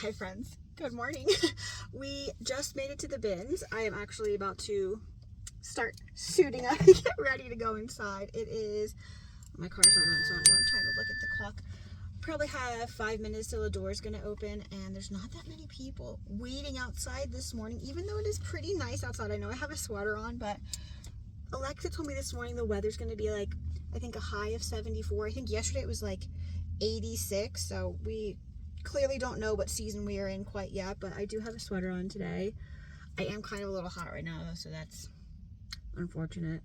Hi friends, good morning. We just made it to the bins. I am actually about to start suiting up and get ready to go inside. It is, my car's not on, so I'm trying to look at the clock. Probably have 5 minutes till the door is going to open, and there's not that many people waiting outside this morning, even though it is pretty nice outside. I know I have a sweater on, but Alexa told me this morning the weather's going to be like, I think a high of 74. I think yesterday it was like 86, so we clearly don't know what season we are in quite yet, but I do have a sweater on today. I am kind of a little hot right now though, so that's unfortunate.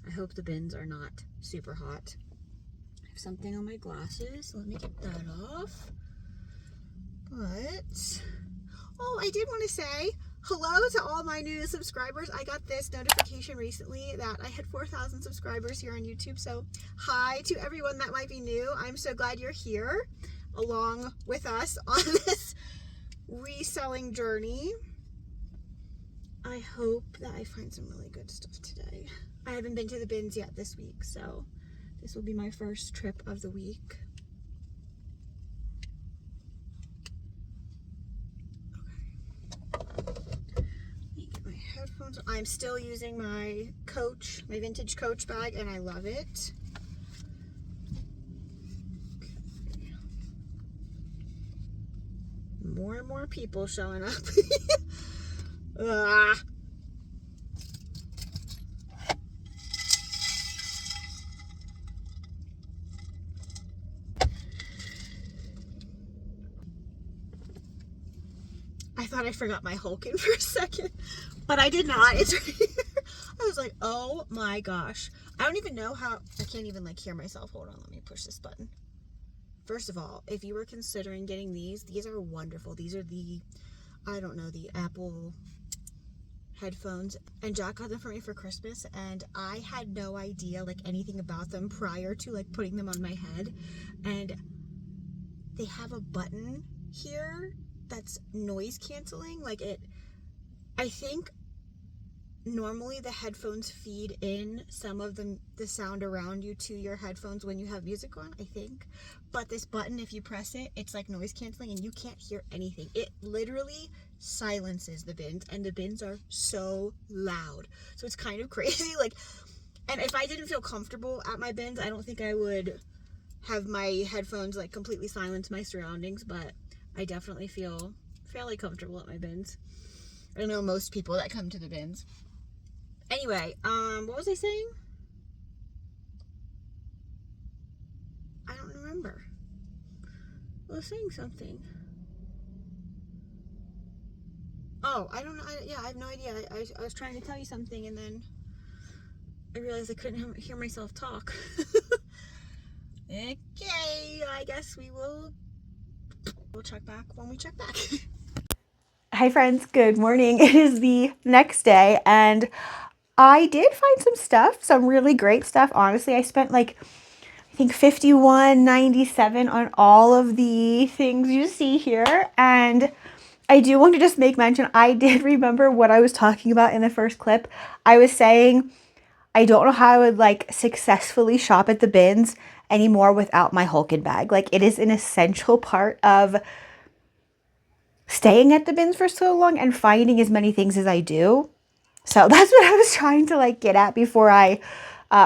I hope the bins are not super hot. I have something on my glasses, so let me get that off. But, oh, I did want to say hello to all my new subscribers. I got this notification recently that I had 4,000 subscribers here on YouTube, so hi to everyone that might be new. I'm so glad you're here along with us on this reselling journey. I hope that I find some really good stuff today. I haven't been to the bins yet this week, so this will be my first trip of the week. Okay. Let me get my headphones on. I'm still using my Coach, my vintage Coach bag, and I love it. More and more people showing up. Ah. I thought I forgot my Hulkin for a second, but I did not. It's right here. I was like, oh my gosh. I don't even know how, I can't even like hear myself. Hold on, let me push this button. First of all, if you were considering getting these are wonderful. These are the, I don't know, the Apple headphones, and Jack got them for me for Christmas, and I had no idea like anything about them prior to like putting them on my head. And they have a button here that's noise canceling. Like it, I think normally the headphones feed in some of the sound around you to your headphones when you have music on, I think. But this button, if you press it, it's like noise canceling and you can't hear anything. It literally silences the bins, and the bins are so loud. So it's kind of crazy. Like, and if I didn't feel comfortable at my bins, I don't think I would have my headphones like completely silence my surroundings, but I definitely feel fairly comfortable at my bins. I know most people that come to the bins. Anyway, what was I saying? I don't remember. I was saying something. Oh, I don't know. I have no idea. I was trying to tell you something, and then I realized I couldn't hear myself talk. Okay, I guess we'll check back when we check back. Hi friends, good morning. It is the next day, and I did find some stuff, some really great stuff. Honestly, I spent like, I think $51.97 on all of the things you see here. And I do want to just make mention, I did remember what I was talking about in the first clip. I was saying, I don't know how I would like successfully shop at the bins anymore without my Hulkin bag. Like, it is an essential part of staying at the bins for so long and finding as many things as I do. So that's what I was trying to like get at before I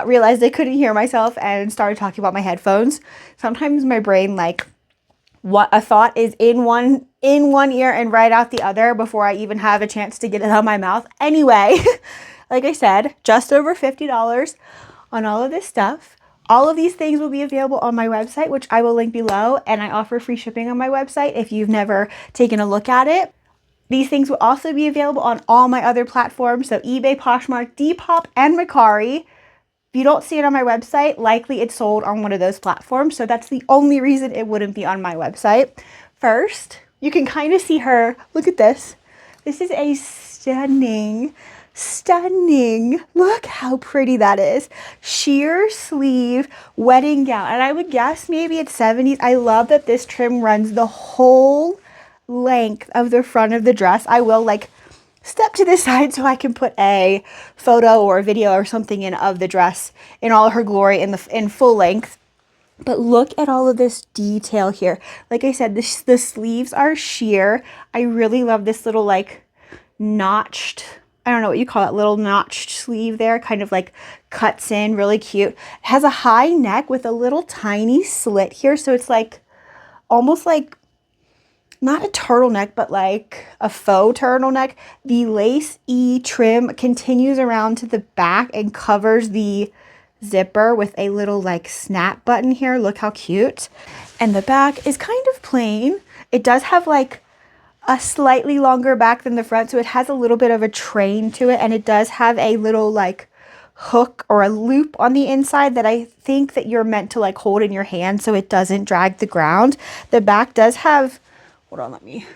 realized I couldn't hear myself and started talking about my headphones. Sometimes my brain, like, what a thought is in one ear and right out the other before I even have a chance to get it out of my mouth. Anyway, like I said, just over $50 on all of this stuff. All of these things will be available on my website, which I will link below, and I offer free shipping on my website if you've never taken a look at it. These things will also be available on all my other platforms, so eBay, Poshmark, Depop, and Mercari. If you don't see it on my website, likely it's sold on one of those platforms, so that's the only reason it wouldn't be on my website. First, you can kind of see her. Look at this. This is a stunning, look how pretty that is. Sheer sleeve wedding gown, and I would guess maybe it's 70s. I love that this trim runs the whole length of the front of the dress. I will like step to the side so I can put a photo or a video or something in of the dress in all of her glory in full length. But look at all of this detail here. Like I said, the sleeves are sheer. I really love this little like notched, I don't know what you call it, little notched sleeve there, kind of like cuts in, really cute. It has a high neck with a little tiny slit here. So it's like almost like not a turtleneck, but like a faux turtleneck. The lace E trim continues around to the back and covers the zipper with a little like snap button here. Look how cute. And the back is kind of plain. It does have like a slightly longer back than the front, so it has a little bit of a train to it, and it does have a little like hook or a loop on the inside that I think that you're meant to like hold in your hand so it doesn't drag the ground. The back does have, hold on, let me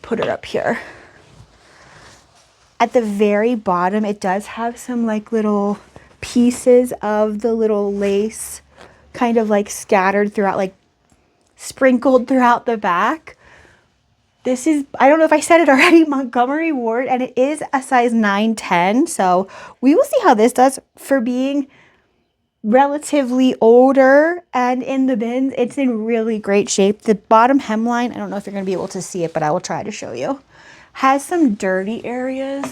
put it up here. At the very bottom, it does have some like little pieces of the little lace kind of like scattered throughout, like sprinkled throughout the back. This is, I don't know if I said it already, Montgomery Ward, and it is a size 9-10. So we will see how this does for being relatively older and in the bins. It's in really great shape. The bottom hemline, I don't know if you're going to be able to see it, but I will try to show you, has some dirty areas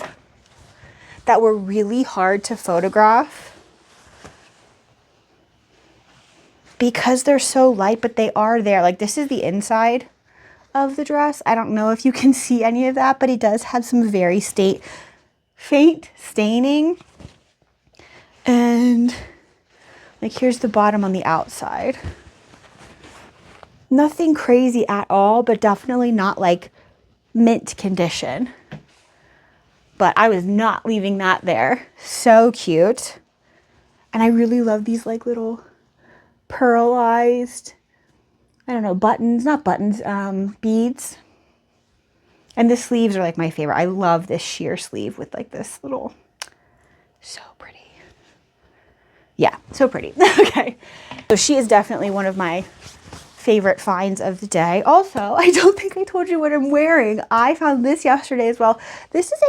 that were really hard to photograph because they're so light, but they are there. Like this is the inside of the dress. I don't know if you can see any of that, but it does have some very faint staining. And like here's the bottom on the outside. Nothing crazy at all, but definitely not like mint condition. But I was not leaving that there. So cute. And I really love these like little pearlized, I don't know, buttons, not buttons, beads. And the sleeves are like my favorite. I love this sheer sleeve with like this little, so pretty. Yeah, so pretty. Okay. So she is definitely one of my favorite finds of the day. Also, I don't think I told you what I'm wearing. I found this yesterday as well. This is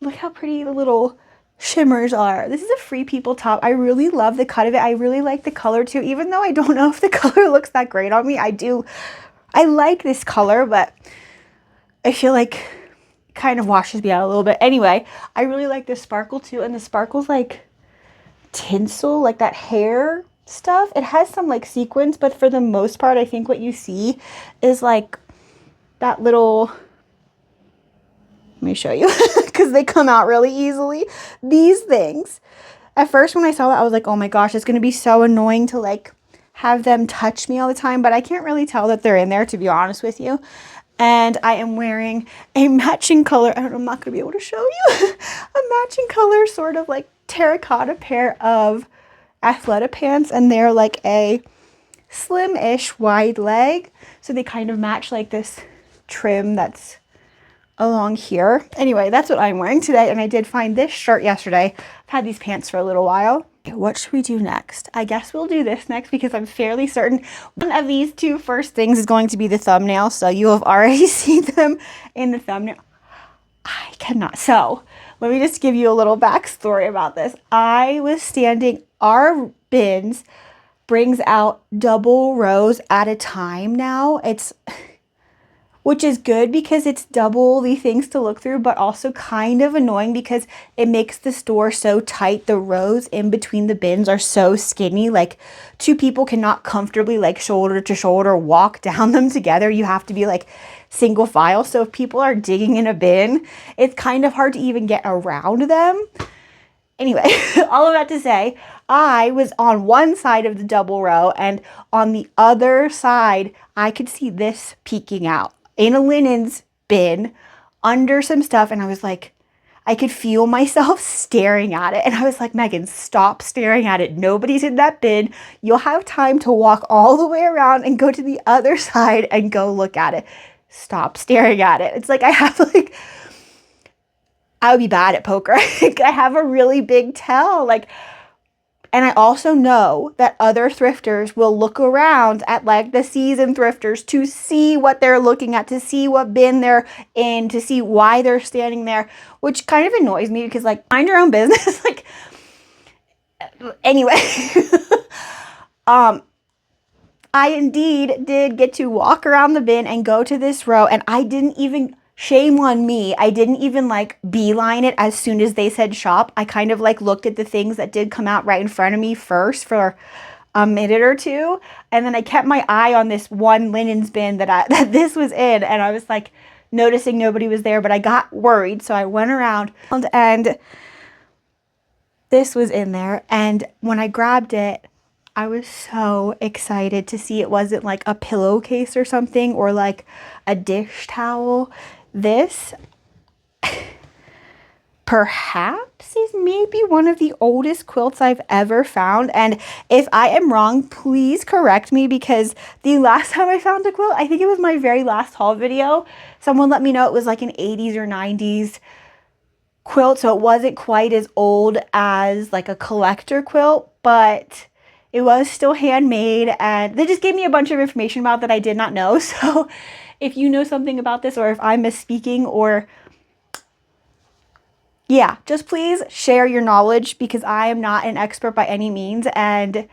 look how pretty the little shimmers are. This is a Free People top. I really love the cut of it. I really like the color too, even though I don't know if the color looks that great on me. I like this color, but I feel like it kind of washes me out a little bit. Anyway, I really like this sparkle too, and the sparkle's like tinsel, like that hair stuff. It has some like sequins, but for the most part, I think what you see is like that little, let me show you because they come out really easily. These things. At first when I saw that, I was like, oh my gosh, it's going to be so annoying to like have them touch me all the time, but I can't really tell that they're in there, to be honest with you. And I am wearing a matching color. I'm not going to be able to show you a matching color, sort of like terracotta pair of Athleta pants, and they're like a slim-ish wide leg. So they kind of match like this trim that's along here. Anyway, that's what I'm wearing today, and I did find this shirt yesterday. I've had these pants for a little while. What should we do next? I guess we'll do this next because I'm fairly certain one of these two first things is going to be the thumbnail, so you have already seen them in the thumbnail. I cannot. So let me just give you a little backstory about this. I was standing, our bins brings out double rows at a time now. Which is good because it's double the things to look through, but also kind of annoying because it makes the store so tight. The rows in between the bins are so skinny. Like two people cannot comfortably like shoulder to shoulder walk down them together. You have to be like single file. So if people are digging in a bin, it's kind of hard to even get around them. Anyway, all of that to say, I was on one side of the double row, and on the other side, I could see this peeking out in a linens bin under some stuff. And I was like, I could feel myself staring at it. And I was like, Megan, stop staring at it. Nobody's in that bin. You'll have time to walk all the way around and go to the other side and go look at it. Stop staring at it. It's like I would be bad at poker. I have a really big tell. And I also know that other thrifters will look around at like the seasoned thrifters to see what they're looking at, to see what bin they're in, to see why they're standing there, which kind of annoys me because like mind your own business. Like, anyway, I indeed did get to walk around the bin and go to this row, and I didn't even, shame on me, I didn't even like beeline it as soon as they said shop. I kind of like looked at the things that did come out right in front of me first for a minute or two, and then I kept my eye on this one linens bin that this was in, and I was like noticing nobody was there, but I got worried, so I went around and this was in there, and when I grabbed it, I was so excited to see it wasn't like a pillowcase or something, or like a dish towel. This perhaps is maybe one of the oldest quilts I've ever found. And if I am wrong, please correct me, because the last time I found a quilt, I think it was my very last haul video, someone let me know it was like an 80s or 90s quilt, so it wasn't quite as old as like a collector quilt, but it was still handmade, and they just gave me a bunch of information about that I did not know. So if you know something about this, or if I'm misspeaking, or yeah, just please share your knowledge, because I am not an expert by any means, and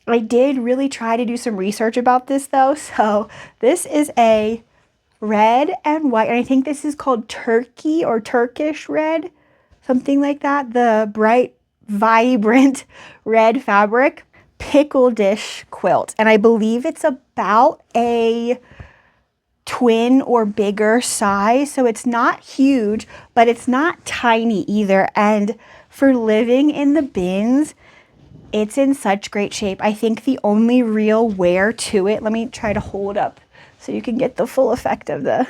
I did really try to do some research about this though. So this is a red and white, and I think this is called Turkey or Turkish red, something like that. The bright, vibrant red fabric pickle dish quilt, and I believe it's about a twin or bigger size, so it's not huge, but it's not tiny either. And for living in the bins, it's in such great shape. I think the only real wear to it, let me try to hold up so you can get the full effect of the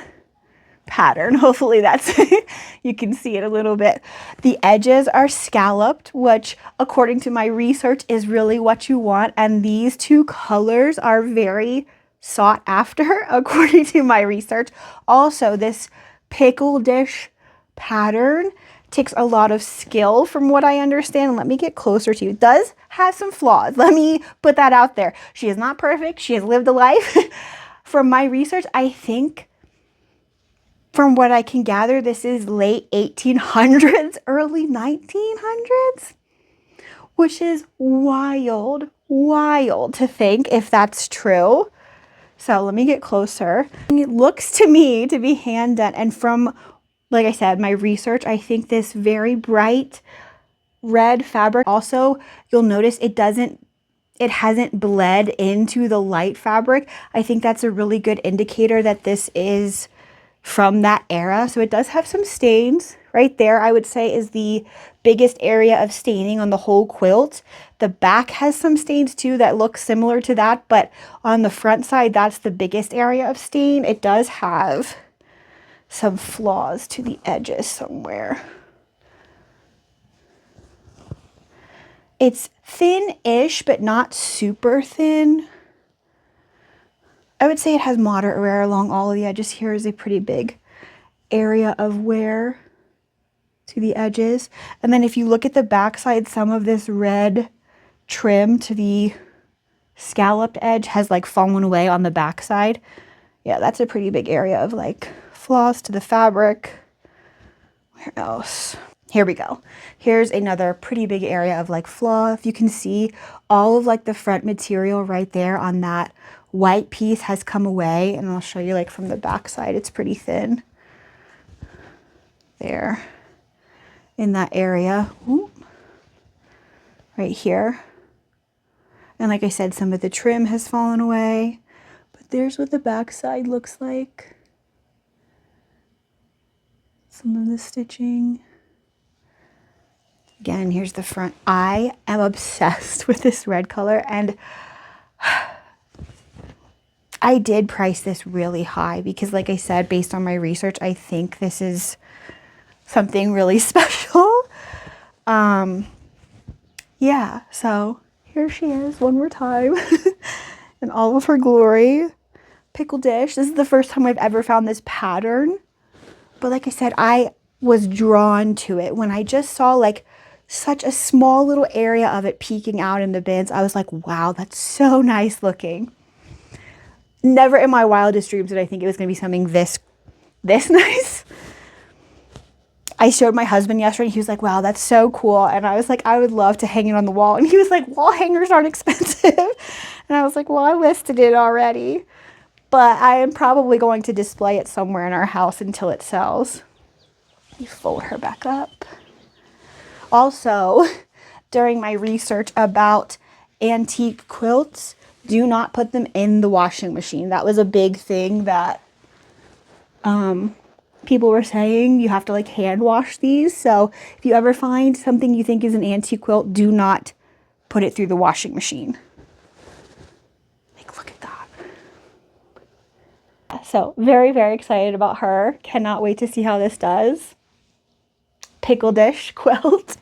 pattern. Hopefully that's you can see it a little bit. The edges are scalloped, which according to my research is really what you want, and these two colors are very sought after according to my research. Also, this pickle dish pattern takes a lot of skill from what I understand. Let me get closer to you. It does have some flaws. Let me put that out there. She is not perfect. She has lived a life. From my research, I think, from what I can gather, this is late 1800s, early 1900s, which is wild, wild to think if that's true. So let me get closer. It looks to me to be hand done. And from, like I said, my research, I think this very bright red fabric, also, you'll notice it hasn't bled into the light fabric. I think that's a really good indicator that this is from that era. So it does have some stains. Right there, I would say, is the biggest area of staining on the whole quilt. The back has some stains too that look similar to that, but on the front side, that's the biggest area of stain. It does have some flaws to the edges somewhere. It's thin-ish, but not super thin. I would say it has moderate wear along all of the edges. Here is a pretty big area of wear to the edges. And then if you look at the back side, some of this red trim to the scalloped edge has like fallen away on the back side. Yeah, that's a pretty big area of like flaws to the fabric. Where else? Here we go. Here's another pretty big area of like flaw. If you can see, all of like the front material right there on that white piece has come away, and I'll show you like from the back side, it's pretty thin there in that area. Ooh. Right here. And like I said, some of the trim has fallen away, but there's what the back side looks like. Some of the stitching. Again, here's the front. I am obsessed with this red color, and I did price this really high because, like I said, based on my research, I think this is something really special. Yeah, so here she is one more time in all of her glory. Pickle dish. This is the first time I've ever found this pattern, but like I said, I was drawn to it when I just saw like such a small little area of it peeking out in the bins. I was like, wow, that's so nice looking. Never in my wildest dreams did I think it was going to be something this nice. I showed my husband yesterday and he was like, wow, that's so cool. And I was like, I would love to hang it on the wall. And he was like, wall hangers aren't expensive. And I was like, well, I listed it already. But I am probably going to display it somewhere in our house until it sells. You fold her back up. Also, during my research about antique quilts, do not put them in the washing machine. That was a big thing that people were saying. You have to like hand wash these. So if you ever find something you think is an antique quilt, do not put it through the washing machine. Like, look at that. So very, very excited about her. Cannot wait to see how this does. Pickle dish quilt.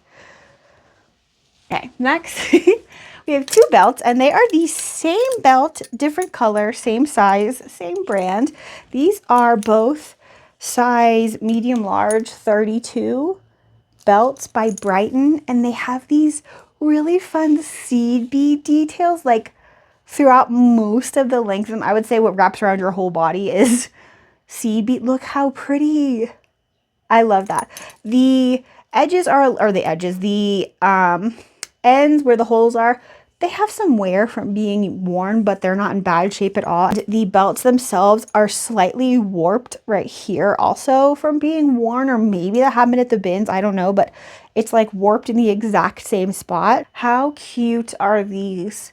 Okay, next we have 2 belts, and they are the same belt, different color, same size, same brand. These are both size medium large 32 belts by Brighton, and they have these really fun seed bead details like throughout most of the length. And I would say what wraps around your whole body is seed bead. Look how pretty. I love that. The edges are, or the edges, the ends where the holes are, they have some wear from being worn, but they're not in bad shape at all. The belts themselves are slightly warped right here also from being worn, or maybe that happened at the bins, I don't know, but it's like warped in the exact same spot. How cute are these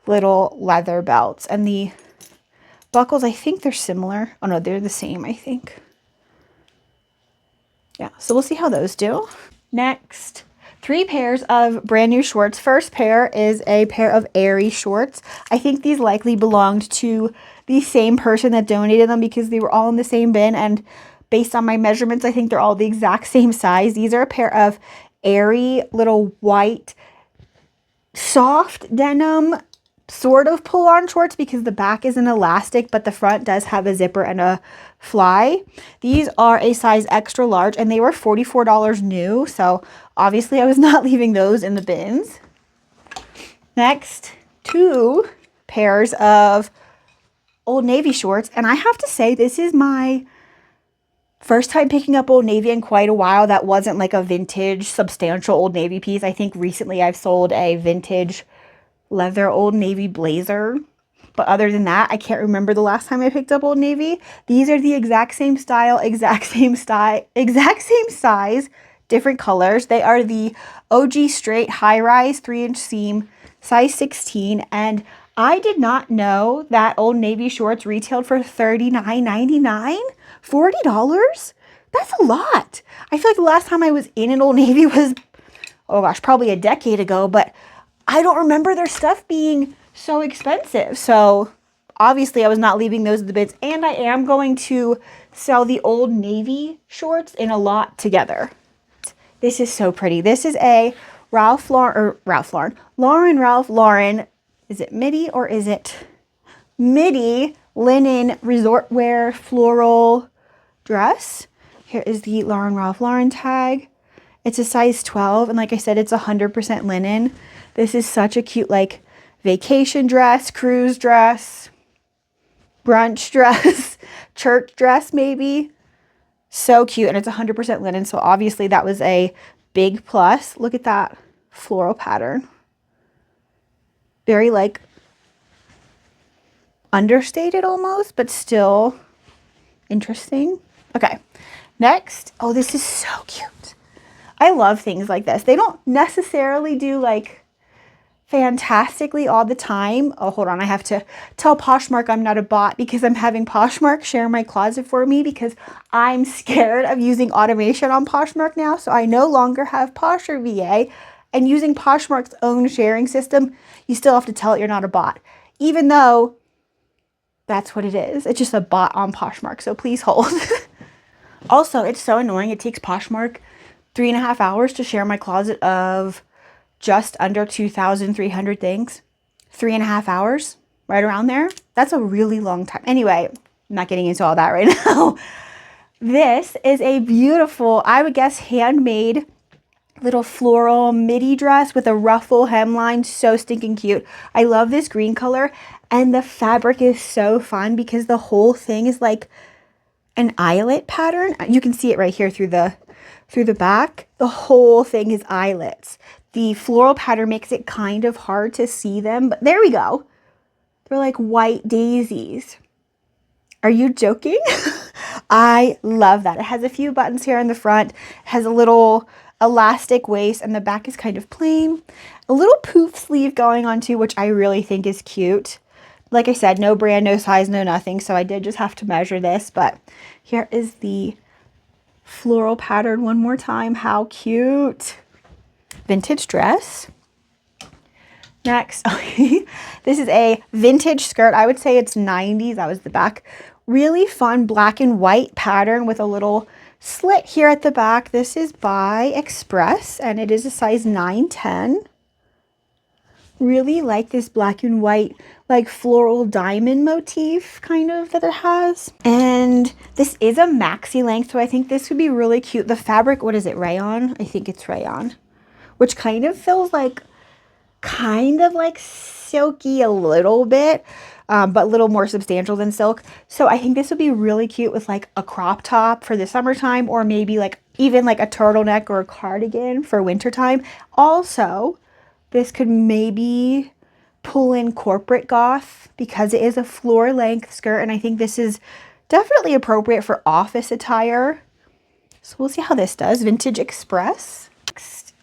little leather belts? And the buckles, I think they're similar. Oh no, they're the same, I think. Yeah, so we'll see how those do. Next, 3 pairs of brand new shorts. First pair is a pair of Aerie shorts. I think these likely belonged to the same person that donated them because they were all in the same bin, and based on my measurements, I think they're all the exact same size. These are a pair of Aerie little white soft denim sort of pull-on shorts because the back isn't elastic, but the front does have a zipper and a fly. These are a size extra large, and they were $44 new, so obviously I was not leaving those in the bins. Next, 2 pairs of Old Navy shorts, and I have to say this is my first time picking up Old Navy in quite a while that wasn't like a vintage substantial Old Navy piece. I think recently I've sold a vintage leather Old Navy blazer, but other than that, I can't remember the last time I picked up Old Navy. These are the exact same style, exact same size, different colors. They are the OG straight high-rise 3-inch seam, size 16, and I did not know that Old Navy shorts retailed for $39.99. $40? That's a lot. I feel like the last time I was in an Old Navy was, oh gosh, probably a decade ago, but I don't remember their stuff being so expensive. So obviously I was not leaving those in the bins, and I am going to sell the Old Navy shorts in a lot together. This is so pretty. This is a Lauren, is it midi or is it midi linen resort wear floral dress? Here is the Ralph Lauren tag. It's a size 12, and like I said, it's 100% linen. This is such a cute, like, vacation dress, cruise dress, brunch dress, church dress maybe. So cute, and it's 100% linen, so obviously that was a big plus. Look at that floral pattern. Very, like, understated almost, but still interesting. Okay, next. Oh, this is so cute. I love things like this. They don't necessarily do, like, fantastically all the time. Oh, hold on. I have to tell Poshmark I'm not a bot because I'm having Poshmark share my closet for me because I'm scared of using automation on Poshmark now. So I no longer have Posh or VA, and using Poshmark's own sharing system, you still have to tell it you're not a bot, even though that's what it is. It's just a bot on Poshmark. So please hold. Also, it's so annoying. It takes Poshmark 3.5 hours to share my closet of just under 2,300 things. 3.5 hours, right around there. That's a really long time. Anyway, I'm not getting into all that right now. This is a beautiful, I would guess, handmade little floral midi dress with a ruffle hemline. So stinking cute. I love this green color, and the fabric is so fun because the whole thing is like an eyelet pattern. You can see it right here through the back. The whole thing is eyelets. The floral pattern makes it kind of hard to see them, but there we go. They're like white daisies. Are you joking? I love that. It has a few buttons here in the front. It has a little elastic waist, and the back is kind of plain. A little poof sleeve going on too, which I really think is cute. Like I said, no brand, no size, no nothing. So I did just have to measure this, but here is the floral pattern one more time. How cute. Vintage dress. Next, this is a vintage skirt. I would say it's 90s. That was the back. Really fun black and white pattern with a little slit here at the back. This is by Express and it is a size 9-10. Really like this black and white, like floral diamond motif kind of that it has. And this is a maxi length, so I think this would be really cute. The fabric, what is it, rayon? I think it's rayon, which kind of feels like silky a little bit, but a little more substantial than silk. So I think this would be really cute with like a crop top for the summertime, or maybe like even like a turtleneck or a cardigan for wintertime. Also, this could maybe pull in corporate goth because it is a floor length skirt, and I think this is definitely appropriate for office attire. So we'll see how this does. Vintage Express.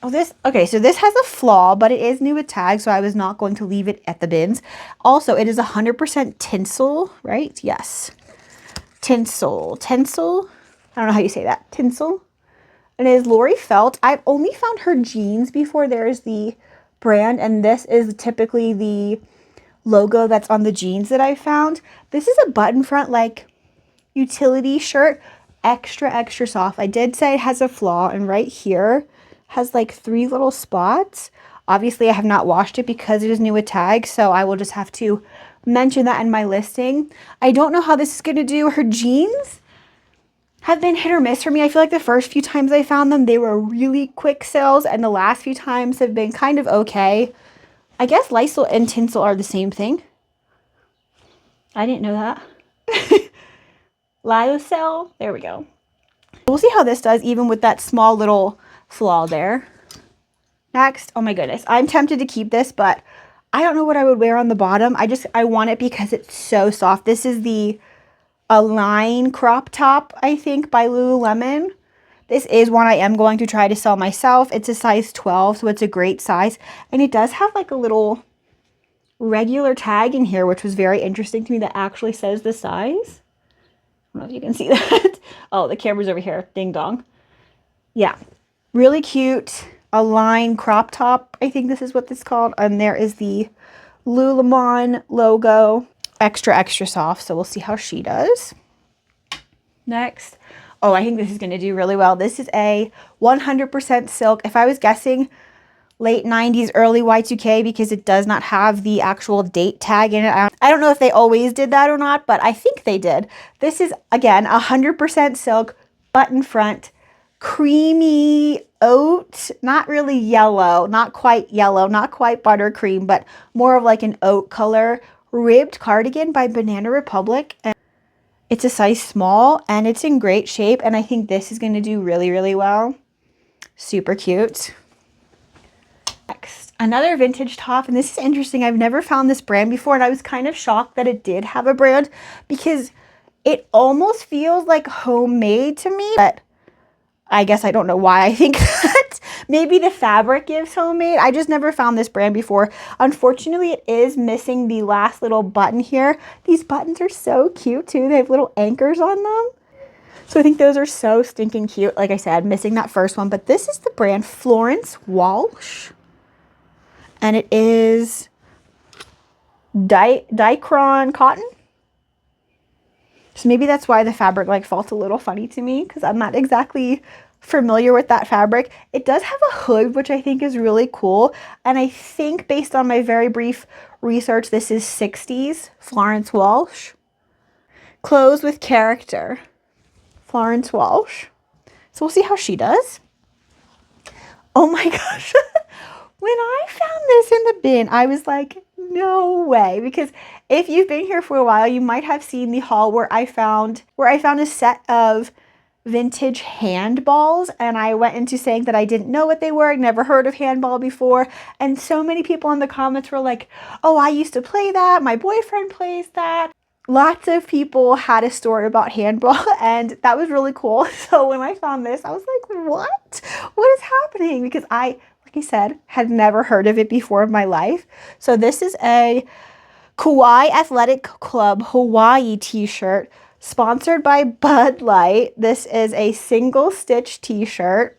Oh, okay, so this has a flaw, but it is new with tags, so I was not going to leave it at the bins. Also, it is 100% tinsel, right? Yes. Tinsel. I don't know how you say that. Tinsel. And it is Lori Felt. I've only found her jeans before. There's the brand, and this is typically the logo that's on the jeans that I found. This is a button front, like, utility shirt. Extra, extra soft. I did say it has a flaw, and right here has like 3 little spots. Obviously, I have not washed it because it is new with tags, so I will just have to mention that in my listing. I don't know how this is going to do. Her jeans have been hit or miss for me. I feel like the first few times I found them, they were really quick sales, and the last few times have been kind of okay. I guess Lysol and tinsel are the same thing. I didn't know that. Lyocell. There we go. We'll see how this does, even with that small little flaw there. Next, oh my goodness, I'm tempted to keep this, but I don't know what I would wear on the bottom. I want it because it's so soft. This is the Align crop top, I think, by Lululemon. This is one I am going to try to sell myself. It's a size 12, so it's a great size, and it does have like a little regular tag in here, which was very interesting to me, that actually says the size. I don't know if you can see that. Oh, the camera's over here. Ding dong. Yeah. Really cute Align crop top. I think this is what this is called. And there is the Lululemon logo. Extra, extra soft. So we'll see how she does. Next. Oh, I think this is going to do really well. This is a 100% silk. If I was guessing, late 90s, early Y2K, because it does not have the actual date tag in it. I don't know if they always did that or not, but I think they did. This is, again, 100% silk, button front, creamy oat, not really yellow, not quite buttercream, but more of like an oat color, ribbed cardigan by Banana Republic. And it's a size small, and it's in great shape, and I think this is going to do really, really well. Super cute. Next, another vintage top, and this is interesting. I've never found this brand before, and I was kind of shocked that it did have a brand because it almost feels like homemade to me, but I guess I don't know why I think that. Maybe the fabric gives homemade. I just never found this brand before. Unfortunately, it is missing the last little button here. These buttons are so cute too. They have little anchors on them. So I think those are so stinking cute. Like I said, missing that first one, but this is the brand Florence Walsh. And it is Dicron cotton. So maybe that's why the fabric like felt a little funny to me, because I'm not exactly familiar with that fabric. It does have a hood, which I think is really cool. And I think based on my very brief research, this is 60s Florence Walsh. Clothes with character. Florence Walsh. So we'll see how she does. Oh my gosh. When I found this in the bin, I was like, no way. Because if you've been here for a while, you might have seen the haul where I found a set of vintage handballs, and I went into saying that I didn't know what they were. I'd never heard of handball before. And so many people in the comments were like, oh, I used to play that. My boyfriend plays that. Lots of people had a story about handball, and that was really cool. So when I found this, I was like, what? What is happening? Because like I said, had never heard of it before in my life. So this is a Kauai Athletic Club Hawaii t-shirt sponsored by Bud Light. This is a single stitch t-shirt,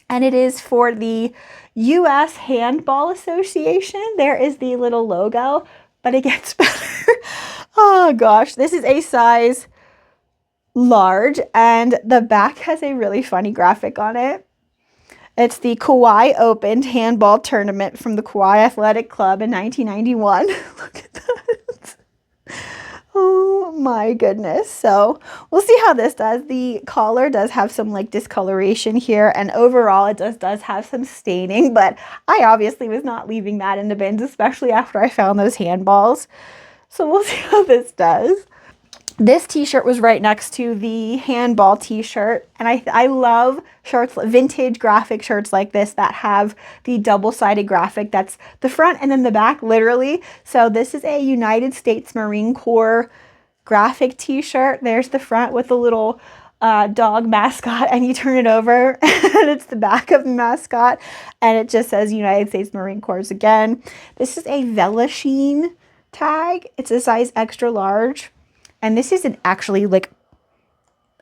and it is for the U.S. Handball Association. There is the little logo, but it gets better. Oh gosh, this is a size large, and the back has a really funny graphic on it. It's the Kauai Open handball tournament from the Kauai Athletic Club in 1991. Look at that. Oh my goodness. So we'll see how this does. The collar does have some like discoloration here, and overall it does have some staining, but I obviously was not leaving that in the bins, especially after I found those handballs. So we'll see how this does. This t-shirt was right next to the handball t-shirt, and I love shirts, vintage graphic shirts like this that have the double-sided graphic. That's the front and then the back, literally. So this is a United States Marine Corps graphic t-shirt. There's the front with the little dog mascot, and you turn it over and it's the back of the mascot, and it just says United States Marine Corps again. This is a Vela Sheen tag. It's a size extra large, and this is an actually like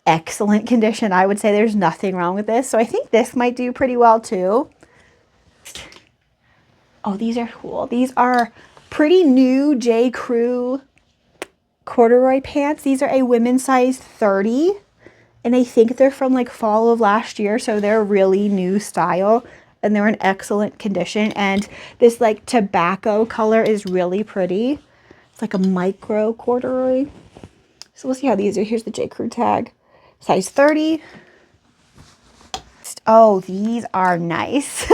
excellent condition. I would say there's nothing wrong with this, so I think this might do pretty well too. Oh, these are cool. These are pretty new J. Crew corduroy pants. These are a women's size 30, and I think they're from like fall of last year, so they're really new style, and they're in excellent condition. And this like tobacco color is really pretty. It's like a micro corduroy. So we'll see how these are. Here's the J. Crew tag, size 30. Oh, these are nice.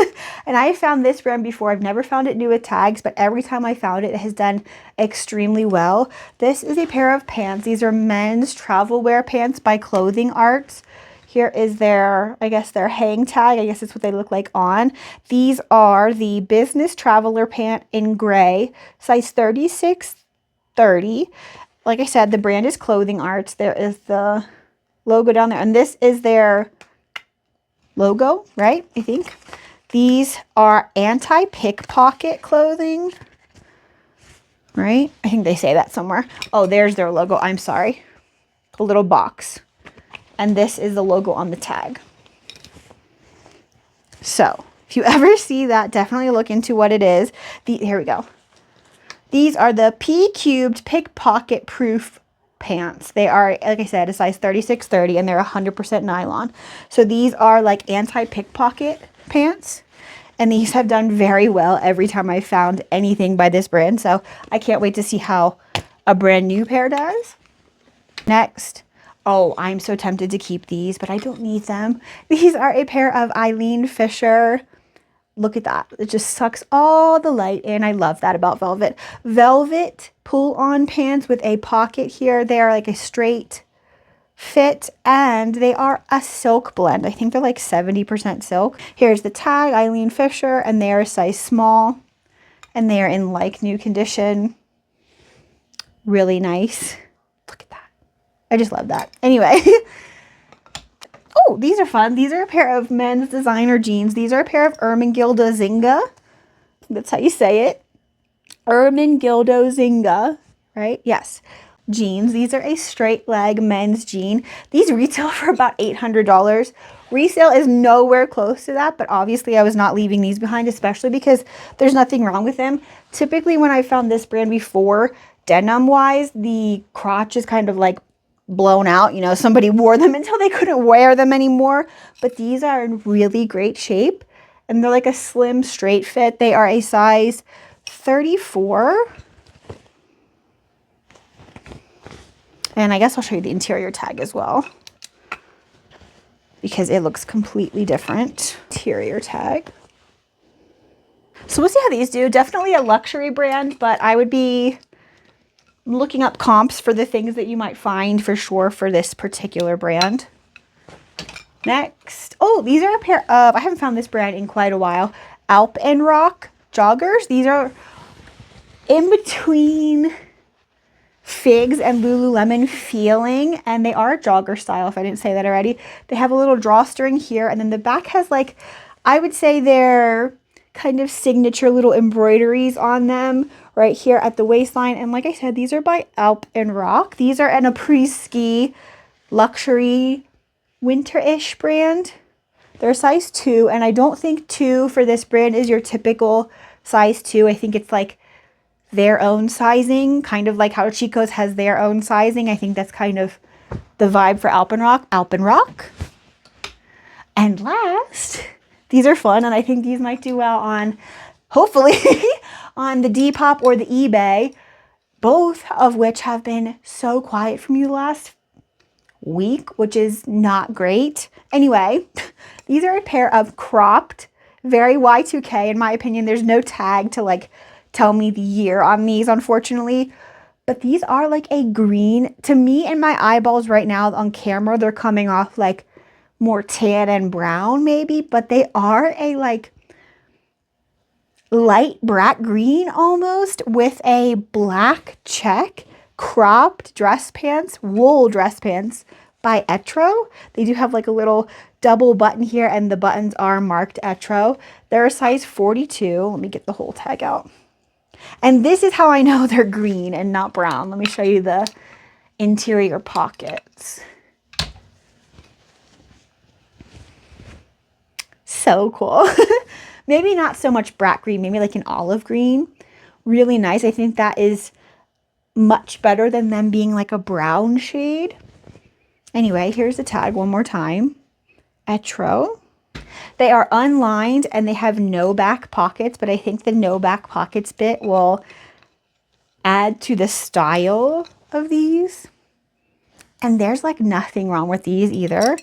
And I found this brand before. I've never found it new with tags, but every time I found it, it has done extremely well. This is a pair of pants. These are men's travel wear pants by Clothing Arts. Here is their, I guess, their hang tag. I guess that's what they look like on. These are the business traveler pant in gray, size 36-30. Like I said, the brand is Clothing Arts. There is the logo down there, and this is their logo, right? I think. These are anti-pickpocket clothing, right? I think they say that somewhere. Oh, there's their logo. I'm sorry. A little box. And this is the logo on the tag. So, if you ever see that, definitely look into what it is. Here we go. These are the P-cubed pickpocket proof pants. They are, like I said, a size 36-30, and they're 100% nylon. So these are like anti-pickpocket pants, and these have done very well every time I found anything by this brand. So I can't wait to see how a brand new pair does. Next, oh, I'm so tempted to keep these, but I don't need them. These are a pair of Eileen Fisher. Look at that. It just sucks all the light in. I love that about Velvet. Velvet pull-on pants with a pocket here. They are like a straight fit, and they are a silk blend. I think they're like 70% silk. Here's the tag, Eileen Fisher, and they are a size small, and they are in like new condition. Really nice. Look at that. I just love that. Anyway. Oh, these are fun. These are a pair of men's designer jeans. These are a pair of Ermenegildo Zinga. That's how you say it. Ermenegildo Zinga, right? Yes. Jeans. These are a straight leg men's jean. These retail for about $800. Resale is nowhere close to that, but obviously I was not leaving these behind, especially because there's nothing wrong with them. Typically when I found this brand before, denim-wise, the crotch is kind of like blown out. You know, somebody wore them until they couldn't wear them anymore. But these are in really great shape, and they're like a slim straight fit. They are a size 34. And I guess I'll show you the interior tag as well, because it looks completely different. Interior tag. So we'll see how these do. Definitely a luxury brand, but I would be looking up comps for the things that you might find for sure for this particular brand. Next, oh, these are a pair of, I haven't found this brand in quite a while, Alpenrock joggers. These are in between Figs and Lululemon feeling, and they are a jogger style, if I didn't say that already. They have a little drawstring here, and then the back has, like, I would say they're kind of signature little embroideries on them right here at the waistline. And like I said, these are by Alpenrock. These are an après-ski luxury winter-ish brand. They're size 2, and I don't think 2 for this brand is your typical size 2. I think it's like their own sizing, kind of like how Chico's has their own sizing. I think that's kind of the vibe for Alpenrock. And last, these are fun, and I think these might do well on, hopefully, on the Depop or the eBay, both of which have been so quiet from you last week, which is not great. Anyway, these are a pair of cropped, very Y2K. In my opinion, there's no tag to like tell me the year on these, unfortunately. But these are like a green. To me, in my eyeballs right now on camera, they're coming off like more tan and brown maybe, but they are a like light brat green almost with a black check, cropped dress pants, wool dress pants by Etro. They do have like a little double button here, and the buttons are marked Etro. They're a size 42. Let me get the whole tag out. And this is how I know they're green and not brown. Let me show you the interior pockets. So cool. Maybe not so much brat green, maybe like an olive green. Really nice. I think that is much better than them being like a brown shade. Anyway, here's the tag one more time. Etro. They are unlined and they have no back pockets, but I think the no back pockets bit will add to the style of these. And there's like nothing wrong with these either.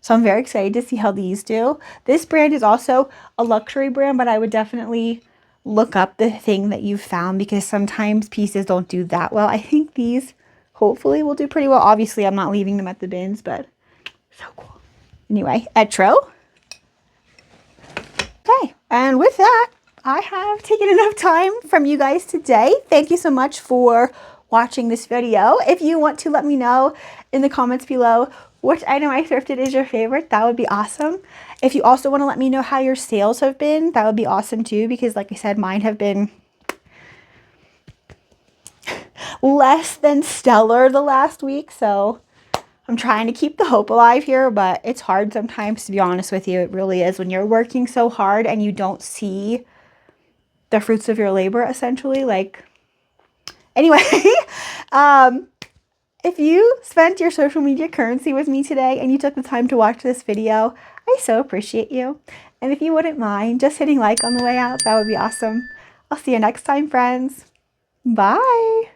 So I'm very excited to see how these do. This brand is also a luxury brand, but I would definitely look up the thing that you've found because sometimes pieces don't do that well. I think these hopefully will do pretty well. Obviously, I'm not leaving them at the bins, but so cool. Anyway, Etro. Okay, and with that, I have taken enough time from you guys today. Thank you so much for watching this video. If you want to let me know in the comments below which item I thrifted is your favorite, that would be awesome. If you also want to let me know how your sales have been, that would be awesome too, because like I said, mine have been less than stellar the last week. So I'm trying to keep the hope alive here, but it's hard sometimes, to be honest with you. It really is when you're working so hard and you don't see the fruits of your labor, essentially. Like, anyway, if you spent your social media currency with me today and you took the time to watch this video, I so appreciate you. And if you wouldn't mind just hitting like on the way out, that would be awesome. I'll see you next time, friends. Bye.